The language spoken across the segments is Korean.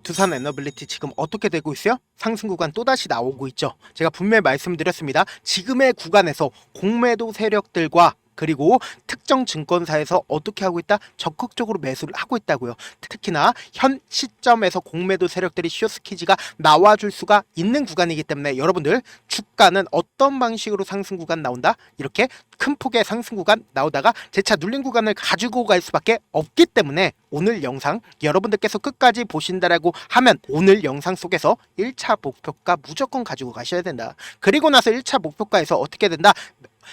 두산 에너빌리티 지금 어떻게 되고 있어요? 상승 구간 또다시 나오고 있죠. 제가 분명히 말씀드렸습니다. 지금의 구간에서 공매도 세력들과 그리고 특정 증권사에서 어떻게 하고 있다? 적극적으로 매수를 하고 있다고요. 특히나 현 시점에서 공매도 세력들이 쇼스키즈가 나와줄 수가 있는 구간이기 때문에 여러분들 주가는 어떤 방식으로 상승 구간 나온다? 이렇게 큰 폭의 상승 구간 나오다가 재차 눌린 구간을 가지고 갈 수밖에 없기 때문에 오늘 영상 여러분들께서 끝까지 보신다라고 하면 오늘 영상 속에서 1차 목표가 무조건 가지고 가셔야 된다. 그리고 나서 1차 목표가에서 어떻게 된다?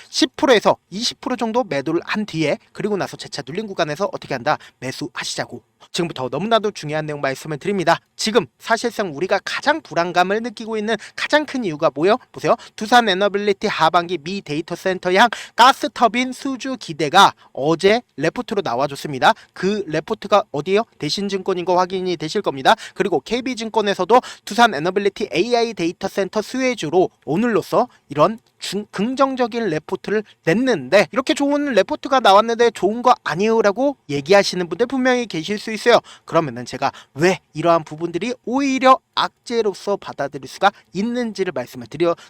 10%에서 20% 정도 매도를 한 뒤에 그리고 나서 재차 눌린 구간에서 어떻게 한다? 매수하시자고. 지금부터 너무나도 중요한 내용 말씀을 드립니다. 지금 사실상 우리가 가장 불안감을 느끼고 있는 가장 큰 이유가 뭐예요? 보세요. 두산 에너빌리티 하반기 미 데이터 센터 향 가스 터빈 수주 기대가 어제 레포트로 나와줬습니다. 그 레포트가 어디에요? 대신증권인 거 확인이 되실 겁니다. 그리고 KB증권에서도 두산 에너빌리티 AI 데이터 센터 수혜주로 오늘로써 이런 긍정적인 레포트를 냈는데 이렇게 좋은 레포트가 나왔는데 좋은 거 아니에요 라고 얘기하시는 분들 분명히 계실 수 있어요. 그러면은 제가 왜 이러한 부분들이 오히려 악재로서 받아들일 수가 있는지를 말씀을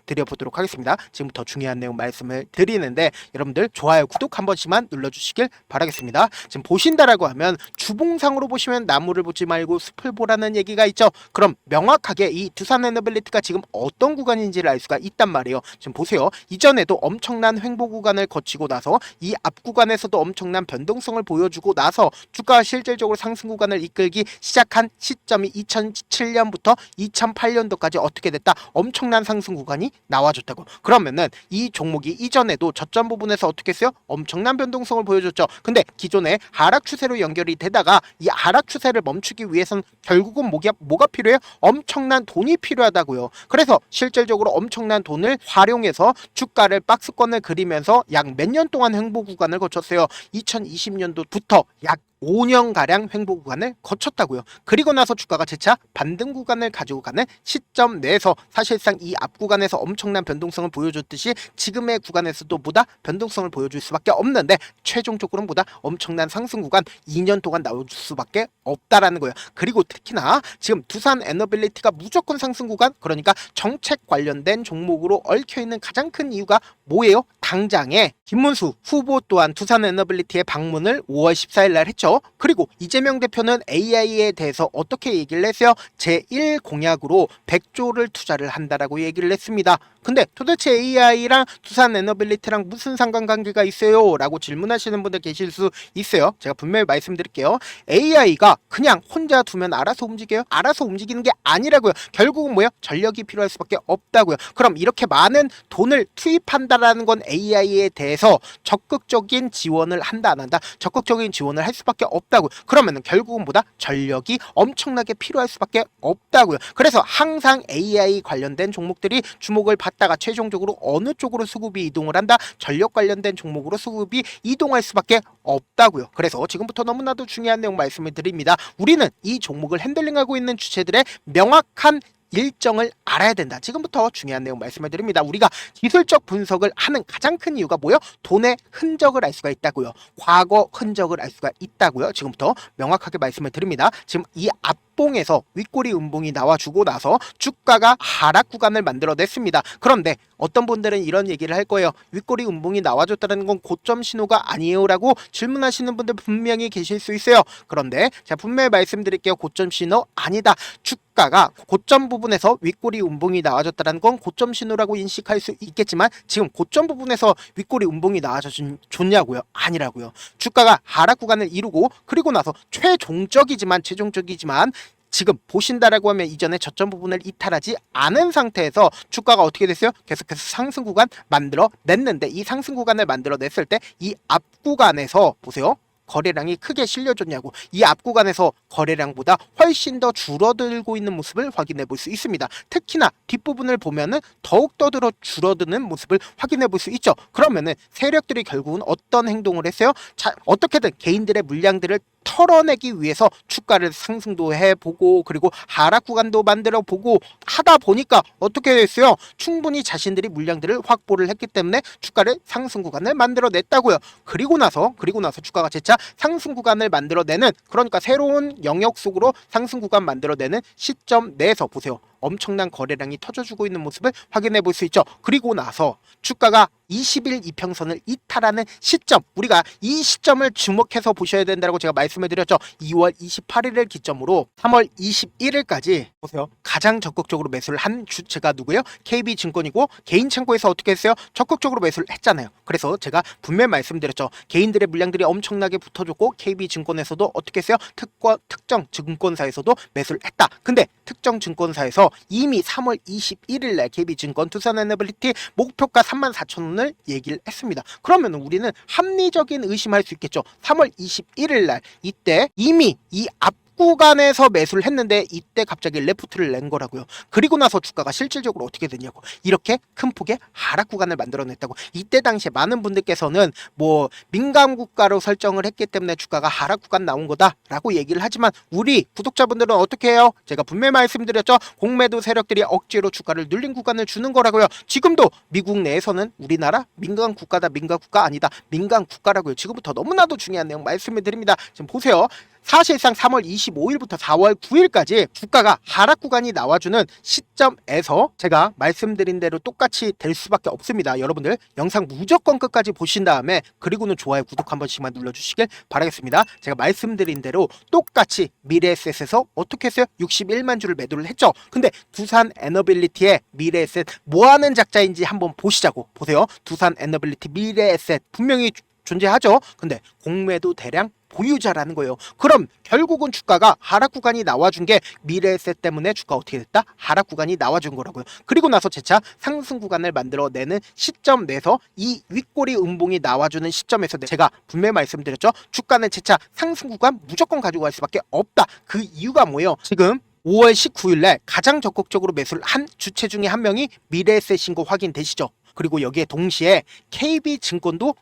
드려보도록 하겠습니다. 지금부터 중요한 내용 말씀을 드리는데 여러분들 좋아요 구독 한 번씩만 눌러주시길 바라겠습니다. 지금 보신다라고 하면 주봉상으로 보시면 나무를 보지 말고 숲을 보라는 얘기가 있죠. 그럼 명확하게 이 두산 에너빌리티가 지금 어떤 구간인지를 알 수가 있단 말이에요. 지금 보세요. 이전에도 엄청난 횡보 구간을 거치고 나서 이 앞 구간에서도 엄청난 변동성을 보여주고 나서 주가가 실질적으로 상승 구간을 이끌기 시작한 시점이 2007년부터 2008년도까지 어떻게 됐다? 엄청난 상승 구간이 나와줬다고. 그러면은 이 종목이 이전에도 저점 부분에서 어떻게 했어요? 엄청난 변동성을 보여줬죠. 근데 기존에 하락 추세로 연결이 되다가 이 하락 추세를 멈추기 위해서는 결국은 뭐가 필요해요? 엄청난 돈이 필요하다고요. 그래서 실질적으로 엄청난 돈을 활용해서 주가를 박스권을 그리면서 약 몇 년 동안 횡보 구간을 거쳤어요. 2020년도부터 약 5년가량 횡보 구간을 거쳤다고요. 그리고 나서 주가가 재차 반등 구간을 가지고 가는 시점 내에서 사실상 이 앞 구간에서 엄청난 변동성을 보여줬듯이 지금의 구간에서도 보다 변동성을 보여줄 수밖에 없는데 최종적으로는 보다 엄청난 상승 구간 2년 동안 나올 수밖에 없다라는 거예요. 그리고 특히나 지금 두산 에너빌리티가 무조건 상승 구간, 그러니까 정책 관련된 종목으로 얽혀있는 가장 큰 이유가 뭐예요? 당장에 김문수 후보 또한 두산 에너빌리티의 방문을 5월 14일 날 했죠. 그리고 이재명 대표는 AI에 대해서 어떻게 얘기를 했어요? 제1 공약으로 100조를 투자를 한다라고 얘기를 했습니다. 근데 도대체 AI랑 두산 에너빌리티랑 무슨 상관관계가 있어요? 라고 질문하시는 분들 계실 수 있어요. 제가 분명히 말씀드릴게요. AI가 그냥 혼자 두면 알아서 움직여요? 알아서 움직이는 게 아니라고요. 결국은 뭐예요? 전력이 필요할 수밖에 없다고요. 그럼 이렇게 많은 돈을 투입한다라는 건 AI에 대해서 적극적인 지원을 한다 안 한다? 적극적인 지원을 할 수밖에 없다고요. 그러면은 결국은 뭐다? 전력이 엄청나게 필요할 수밖에 없다고요. 그래서 항상 AI 관련된 종목들이 주목을 받다가 최종적으로 어느 쪽으로 수급이 이동을 한다? 전력 관련된 종목으로 수급이 이동할 수밖에 없다고요. 그래서 지금부터 너무나도 중요한 내용 말씀을 드립니다. 우리는 이 종목을 핸들링하고 있는 주체들의 명확한 일정을 알아야 된다. 지금부터 중요한 내용 말씀을 드립니다. 우리가 기술적 분석을 하는 가장 큰 이유가 뭐예요? 돈의 흔적을 알 수가 있다고요. 과거 흔적을 알 수가 있다고요. 지금부터 명확하게 말씀을 드립니다. 지금 이 앞봉에서 윗꼬리 음봉이 나와주고 나서 주가가 하락 구간을 만들어냈습니다. 그런데 어떤 분들은 이런 얘기를 할 거예요. 윗꼬리 음봉이 나와줬다는 건 고점 신호가 아니에요 라고 질문하시는 분들 분명히 계실 수 있어요. 그런데 제가 분명히 말씀드릴게요. 고점 신호 아니다. 주가가 고점 부분에서 윗꼬리 음봉이 나와줬다는 건 고점 신호라고 인식할 수 있겠지만 지금 고점 부분에서 윗꼬리 음봉이 나와줬냐고요? 아니라고요. 주가가 하락 구간을 이루고 그리고 나서 최종적이지만 지금 보신다라고 하면 이전에 저점 부분을 이탈하지 않은 상태에서 주가가 어떻게 됐어요? 계속해서 상승 구간 만들어 냈는데 이 상승 구간을 만들어 냈을 때 이 앞 구간에서 보세요. 거래량이 크게 실려줬냐고. 이 앞 구간에서 거래량보다 훨씬 더 줄어들고 있는 모습을 확인해 볼 수 있습니다. 특히나 뒷부분을 보면은 더욱더 줄어드는 모습을 확인해 볼 수 있죠. 그러면은 세력들이 결국은 어떤 행동을 했어요? 어떻게든 개인들의 물량들을 털어내기 위해서 주가를 상승도 해보고 그리고 하락 구간도 만들어보고 하다 보니까 어떻게 됐어요? 충분히 자신들이 물량들을 확보를 했기 때문에 주가를 상승 구간을 만들어냈다고요. 그리고 나서 주가가 재차 상승 구간을 만들어내는, 그러니까 새로운 영역 속으로 상승 구간 만들어내는 시점 내에서 보세요. 엄청난 거래량이 터져주고 있는 모습을 확인해 볼 수 있죠. 그리고 나서 주가가 20일 이평선을 이탈하는 시점, 우리가 이 시점을 주목해서 보셔야 된다고 제가 말씀을 드렸죠. 2월 28일을 기점으로 3월 21일까지 보세요. 가장 적극적으로 매수를 한 주체가 누구예요? KB증권이고, 개인 창고에서 어떻게 했어요? 적극적으로 매수를 했잖아요. 그래서 제가 분명히 말씀드렸죠. 개인들의 물량들이 엄청나게 붙어줬고 KB증권에서도 어떻게 했어요? 특정 증권사에서도 매수를 했다. 근데 특정 증권사에서 이미 3월 21일날 KB증권 두산에너빌리티 목표가 34,000원을 얘기를 했습니다. 그러면 우리는 합리적인 의심할 수 있겠죠. 3월 21일날 이때 이미 이 구간에서 매수를 했는데 이때 갑자기 레프트를 낸 거라고요. 그리고 나서 주가가 실질적으로 어떻게 됐냐고, 이렇게 큰 폭의 하락 구간을 만들어냈다고. 이때 당시에 많은 분들께서는 뭐 민감 국가로 설정을 했기 때문에 주가가 하락 구간 나온 거다라고 얘기를 하지만, 우리 구독자분들은 어떻게 해요? 제가 분명히 말씀드렸죠. 공매도 세력들이 억지로 주가를 눌린 구간을 주는 거라고요. 지금도 미국 내에서는 우리나라 민감 국가다, 민감 국가 아니다, 민감 국가라고요. 지금부터 너무나도 중요한 내용 말씀을 드립니다. 지금 보세요. 사실상 3월 25일부터 4월 9일까지 주가가 하락 구간이 나와주는 시점에서 제가 말씀드린 대로 똑같이 될 수밖에 없습니다. 여러분들 영상 무조건 끝까지 보신 다음에 그리고는 좋아요, 구독 한 번씩만 눌러주시길 바라겠습니다. 제가 말씀드린 대로 똑같이 미래에셋에서 어떻게 했어요? 61만 주를 매도를 했죠. 근데 두산 에너빌리티의 미래에셋 뭐하는 작자인지 한번 보시자고. 보세요. 두산 에너빌리티 미래에셋 분명히 존재하죠. 근데 공매도 대량 보유자라는 거예요. 그럼 결국은 주가가 하락 구간이 나와준 게 미래에셋 때문에 주가 어떻게 됐다? 하락 구간이 나와준 거라고요. 그리고 나서 재차 상승 구간을 만들어내는 시점 내에서 이 윗꼬리 음봉이 나와주는 시점에서 제가 분명히 말씀드렸죠. 주가는 재차 상승 구간 무조건 가지고 갈 수밖에 없다. 그 이유가 뭐예요? 지금 5월 19일날 가장 적극적으로 매수를 한 주체 중에 한 명이 미래에셋인 거 확인되시죠? 그리고 여기에 동시에 KB증권도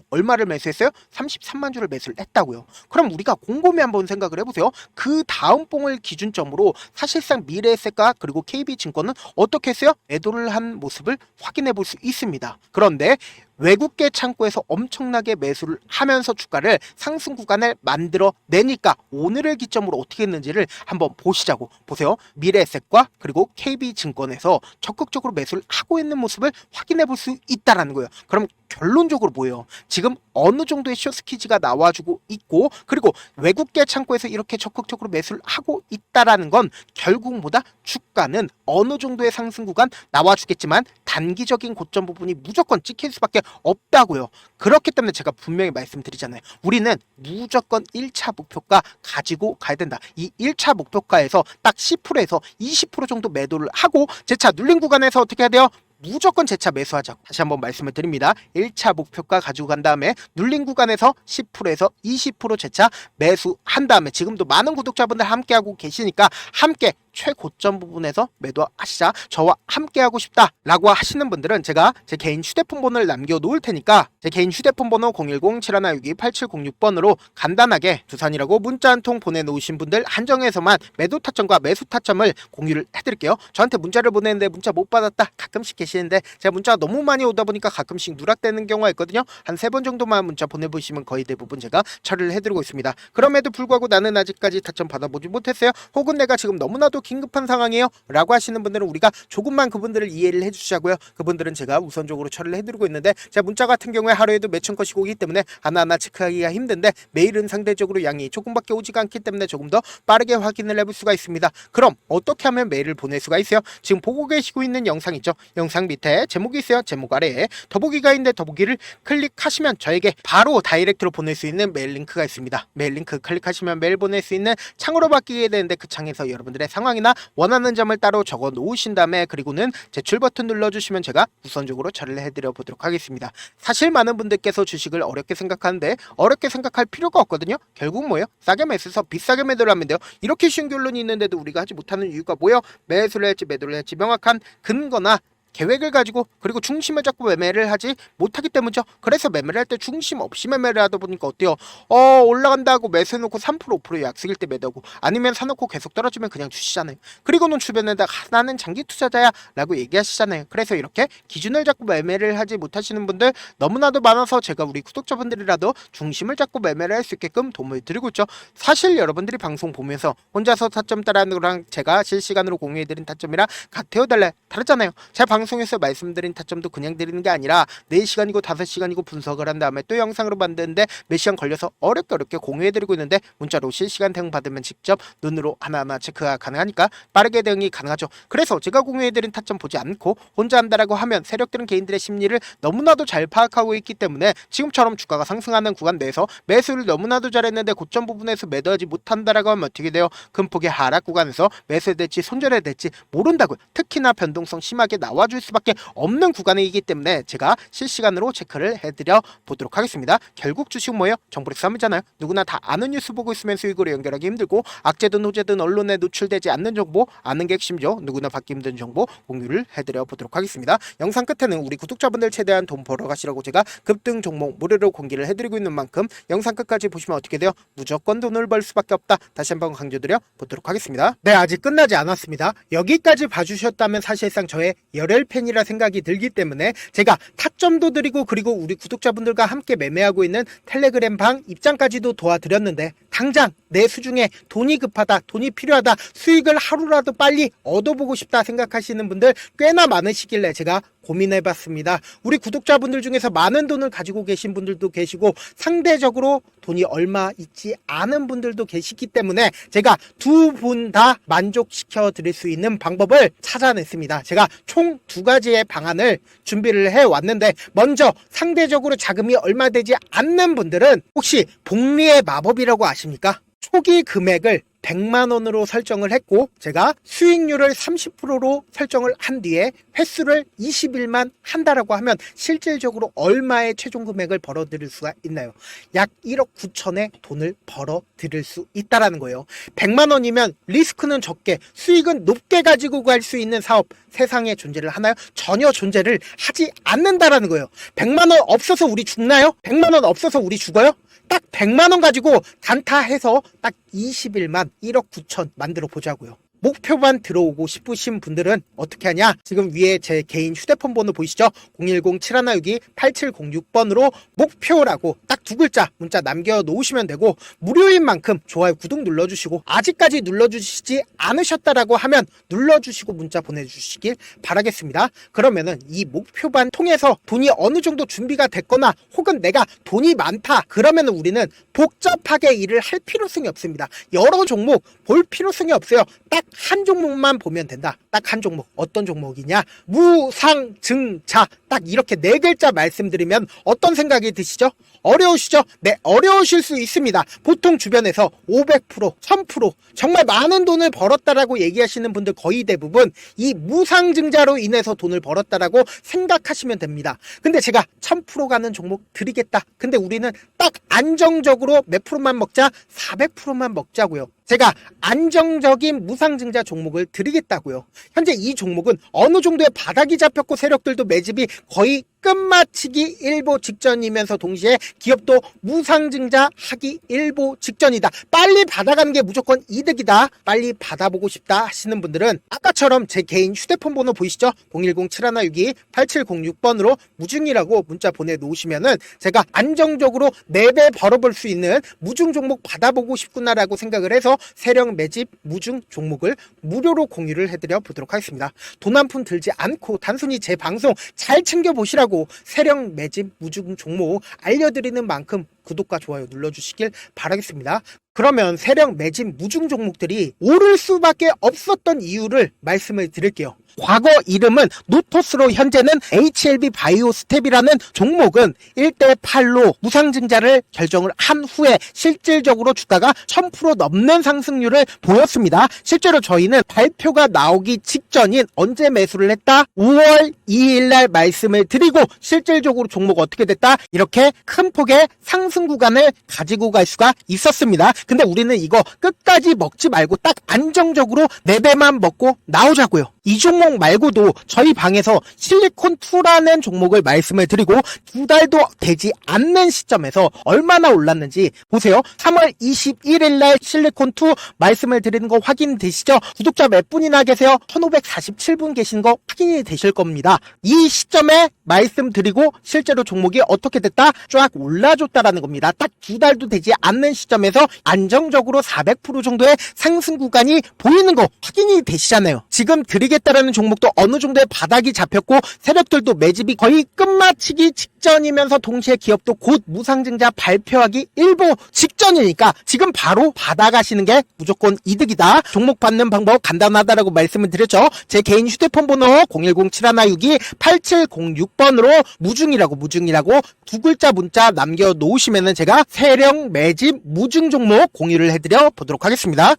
얼마를 매수했어요? 33만 주를 매수를 했다고요. 그럼 우리가 곰곰이 한번 생각을 해보세요. 그 다음 봉을 기준점으로 사실상 미래에셋과 그리고 KB증권은 어떻게 했어요? 매도를 한 모습을 확인해 볼 수 있습니다. 그런데 외국계 창고에서 엄청나게 매수를 하면서 주가를 상승 구간을 만들어내니까 오늘을 기점으로 어떻게 했는지를 한번 보시자고. 보세요. 미래에셋과 그리고 KB증권에서 적극적으로 매수를 하고 있는 모습을 확인해 볼 수 있다라는 거예요. 그럼 결론적으로 뭐예요? 지금 어느 정도의 숏스퀴즈가 나와주고 있고, 그리고 외국계 창고에서 이렇게 적극적으로 매수를 하고 있다라는 건 결국 뭐다? 주가는 어느 정도의 상승 구간 나와주겠지만 단기적인 고점 부분이 무조건 찍힐 수밖에 없다고요. 그렇기 때문에 제가 분명히 말씀드리잖아요. 우리는 무조건 1차 목표가 가지고 가야 된다. 이 1차 목표가에서 딱 10%에서 20% 정도 매도를 하고 재차 눌린 구간에서 어떻게 해야 돼요? 무조건 재차 매수하자고 다시 한번 말씀을 드립니다. 1차 목표가 가지고 간 다음에 눌린 구간에서 10%에서 20% 재차 매수한 다음에, 지금도 많은 구독자분들 함께하고 계시니까 함께 최고점 부분에서 매도하시자, 저와 함께하고 싶다 라고 하시는 분들은 제가 제 개인 휴대폰 번호를 남겨놓을 테니까 제 개인 휴대폰 번호 010-7162-8706번으로 간단하게 두산이라고 문자 한 통 보내놓으신 분들 한정해서만 매도 타점과 매수 타점을 공유를 해드릴게요. 저한테 문자를 보내는데 문자 못 받았다 가끔씩 계시는데 제가 문자가 너무 많이 오다 보니까 가끔씩 누락되는 경우가 있거든요. 한 3번 정도만 문자 보내보시면 거의 대부분 제가 처리를 해드리고 있습니다. 그럼에도 불구하고 나는 아직까지 타점 받아보지 못했어요, 혹은 내가 지금 너무나도 긴급한 상황이에요 라고 하시는 분들은 우리가 조금만 그분들을 이해를 해주시자고요. 그분들은 제가 우선적으로 처리를 해드리고 있는데, 제가 문자 같은 경우에 하루에도 몇천 건씩 오기 때문에 하나하나 체크하기가 힘든데 메일은 상대적으로 양이 조금밖에 오지가 않기 때문에 조금 더 빠르게 확인을 해볼 수가 있습니다. 그럼 어떻게 하면 메일을 보낼 수가 있어요? 지금 보고 계시고 있는 영상 있죠? 영상 밑에 제목이 있어요. 제목 아래에 더보기가 있는데 더보기를 클릭하시면 저에게 바로 다이렉트로 보낼 수 있는 메일 링크가 있습니다. 메일 링크 클릭하시면 메일 보낼 수 있는 창으로 바뀌게 되는데, 그 창에서 여러분들의 상황이나 원하는 점을 따로 적어 놓으신 다음에 그리고는 제출 버튼 눌러주시면 제가 우선적으로 처리를 해드려 보도록 하겠습니다. 사실 많은 분들께서 주식을 어렵게 생각하는데 어렵게 생각할 필요가 없거든요. 결국 뭐예요? 싸게 매수해서 비싸게 매도를 하면 돼요. 이렇게 쉬운 결론이 있는데도 우리가 하지 못하는 이유가 뭐예요? 매수를 할지 매도를 할지 명확한 근거나 계획을 가지고 그리고 중심을 잡고 매매를 하지 못하기 때문이죠. 그래서 매매를 할 때 중심 없이 매매를 하다 보니까 어때요? 올라간다 하고 매수해놓고 3% 5% 약속일 때 매도하고 아니면 사놓고 계속 떨어지면 그냥 주시잖아요. 그리고는 주변에다 나는 장기 투자자야 라고 얘기하시잖아요. 그래서 이렇게 기준을 잡고 매매를 하지 못하시는 분들 너무나도 많아서 제가 우리 구독자분들이라도 중심을 잡고 매매를 할 수 있게끔 도움을 드리고 있죠. 사실 여러분들이 방송 보면서 혼자서 타점 따라하는 거랑 제가 실시간으로 공유해드린 타점이랑 같아요 다르잖아요. 제가 방송에서 말씀드린 타점도 그냥 드리는 게 아니라 4시간이고 5시간이고 분석을 한 다음에 또 영상으로 만드는데 몇 시간 걸려서 어렵게 공유해드리고 있는데 문자로 실시간 대응 받으면 직접 눈으로 하나하나 체크가 가능하니까 빠르게 대응이 가능하죠. 그래서 제가 공유해드린 타점 보지 않고 혼자 한다라고 하면 세력들은 개인들의 심리를 너무나도 잘 파악하고 있기 때문에 지금처럼 주가가 상승하는 구간 내에서 매수를 너무나도 잘했는데 고점 부분에서 매도하지 못한다라고 하면 어떻게 돼요? 큰 폭의 하락 구간에서 매수해야 될지 손절해야 될지 모른다고요. 특히나 변동성 심하게 나와줄 수밖에 없는 구간이기 때문에 제가 실시간으로 체크를 해드려 보도록 하겠습니다. 결국 주식은 뭐예요? 정보력 싸움이잖아요. 누구나 다 아는 뉴스 보고 있으면 수익으로 연결하기 힘들고 악재든 호재든 언론에 노출되지 않는 정보 아는 게 핵심이죠. 누구나 받기 힘든 정보 공유를 해드려 보도록 하겠습니다. 영상 끝에는 우리 구독자분들 최대한 돈 벌어 가시라고 제가 급등 종목 무료로 공개를 해드리고 있는 만큼 영상 끝까지 보시면 어떻게 돼요? 무조건 돈을 벌 수밖에 없다. 다시 한번 강조드려 보도록 하겠습니다. 네, 아직 끝나지 않았습니다. 여기까지 봐주셨다면 사실상 저의 열혈 팬이라 생각이 들기 때문에 제가 타점도 드리고 그리고 우리 구독자분들과 함께 매매하고 있는 텔레그램 방 입장까지도 도와드렸는데 당장 내 수중에 돈이 급하다, 돈이 필요하다, 수익을 하루라도 빨리 얻어보고 싶다 생각하시는 분들 꽤나 많으시길래 제가 고민해봤습니다. 우리 구독자분들 중에서 많은 돈을 가지고 계신 분들도 계시고 상대적으로 돈이 얼마 있지 않은 분들도 계시기 때문에 제가 두 분 다 만족시켜 드릴 수 있는 방법을 찾아냈습니다. 제가 총 2가지의 방안을 준비를 해왔는데 먼저 상대적으로 자금이 얼마 되지 않는 분들은 혹시 복리의 마법이라고 아십니까? 초기 금액을 100만원으로 설정을 했고 제가 수익률을 30%로 설정을 한 뒤에 횟수를 20일만 한다라고 하면 실질적으로 얼마의 최종 금액을 벌어들일 수가 있나요? 약 1억 9천의 돈을 벌어들일 수 있다라는 거예요. 100만원이면 리스크는 적게 수익은 높게 가지고 갈 수 있는 사업 세상에 존재를 하나요? 전혀 존재를 하지 않는다라는 거예요. 100만원 없어서 우리 죽나요? 100만원 없어서 우리 죽어요? 딱 100만원 가지고 단타해서 딱 20일만 1억 9천 만들어 보자고요. 목표만 들어오고 싶으신 분들은 어떻게 하냐? 지금 위에 제 개인 휴대폰 번호 보이시죠? 010-7162-8706번으로 목표라고 딱 2글자 문자 남겨놓으시면 되고 무료인 만큼 좋아요 구독 눌러주시고 아직까지 눌러주시지 않으셨다라고 하면 눌러주시고 문자 보내주시길 바라겠습니다. 그러면은 이 목표반 통해서 돈이 어느 정도 준비가 됐거나 혹은 내가 돈이 많다 그러면은 우리는 복잡하게 일을 할 필요성이 없습니다. 여러 종목 볼 필요성이 없어요. 딱 한 종목만 보면 된다. 딱 한 종목. 어떤 종목이냐? 무상증자. 딱 이렇게 4글자 말씀드리면 어떤 생각이 드시죠? 어려우시죠? 네, 어려우실 수 있습니다. 보통 주변에서 500%, 1000% 정말 많은 돈을 벌었다라고 얘기하시는 분들 거의 대부분 이 무상증자로 인해서 돈을 벌었다라고 생각하시면 됩니다. 근데 제가 1000% 가는 종목 드리겠다. 근데 우리는 딱 안정적으로 몇 프로만 먹자? 400%만 먹자고요. 제가 안정적인 무상증자 종목을 드리겠다고요. 현재 이 종목은 어느 정도의 바닥이 잡혔고 세력들도 매집이 거의 끝마치기 일보 직전이면서 동시에 기업도 무상증자 하기 일보 직전이다. 빨리 받아가는 게 무조건 이득이다. 빨리 받아보고 싶다 하시는 분들은 아까처럼 제 개인 휴대폰 번호 보이시죠? 010-7162-8706번으로 무중이라고 문자 보내놓으시면은 제가 안정적으로 4배 벌어볼 수 있는 무중 종목 받아보고 싶구나라고 생각을 해서 세력 매집 무중 종목을 무료로 공유를 해드려 보도록 하겠습니다. 돈 한 푼 들지 않고 단순히 제 방송 잘 챙겨보시라고 세력 매집 무중 종목 알려드리는 만큼 구독과 좋아요 눌러주시길 바라겠습니다. 그러면 세력 매집 무중 종목들이 오를 수밖에 없었던 이유를 말씀을 드릴게요. 과거 이름은 노토스로 현재는 HLB 바이오스텝이라는 종목은 1대8로 무상증자를 결정을 한 후에 실질적으로 주가가 1000% 넘는 상승률을 보였습니다. 실제로 저희는 발표가 나오기 직전인 언제 매수를 했다? 5월 2일 날 말씀을 드리고 실질적으로 종목 어떻게 됐다? 이렇게 큰 폭의 상승 구간을 가지고 갈 수가 있었습니다. 근데 우리는 이거 끝까지 먹지 말고 딱 안정적으로 4배만 먹고 나오자고요. 이 종목 말고도 저희 방에서 실리콘2라는 종목을 말씀을 드리고 2달도 되지 않는 시점에서 얼마나 올랐는지 보세요. 3월 21일 날 실리콘2 말씀을 드리는 거 확인되시죠? 구독자 몇 분이나 계세요? 1547분 계신 거 확인이 되실 겁니다. 이 시점에 말씀드리고 실제로 종목이 어떻게 됐다? 쫙 올라줬다라는 겁니다. 딱 2달도 되지 않는 시점에서 안정적으로 400% 정도의 상승 구간이 보이는 거 확인이 되시잖아요. 지금 드리겠다라는 종목도 어느 정도의 바닥이 잡혔고 세력들도 매집이 거의 끝마치기 직전이면서 동시에 기업도 곧 무상증자 발표하기 일보 직전이니까 지금 바로 받아가시는 게 무조건 이득이다. 종목 받는 방법 간단하다라고 말씀을 드렸죠. 제 개인 휴대폰 번호 010-7162-8706번으로 무중이라고 두 글자 문자 남겨놓으시면은 제가 세력 매집 무중 종목 공유를 해드려 보도록 하겠습니다.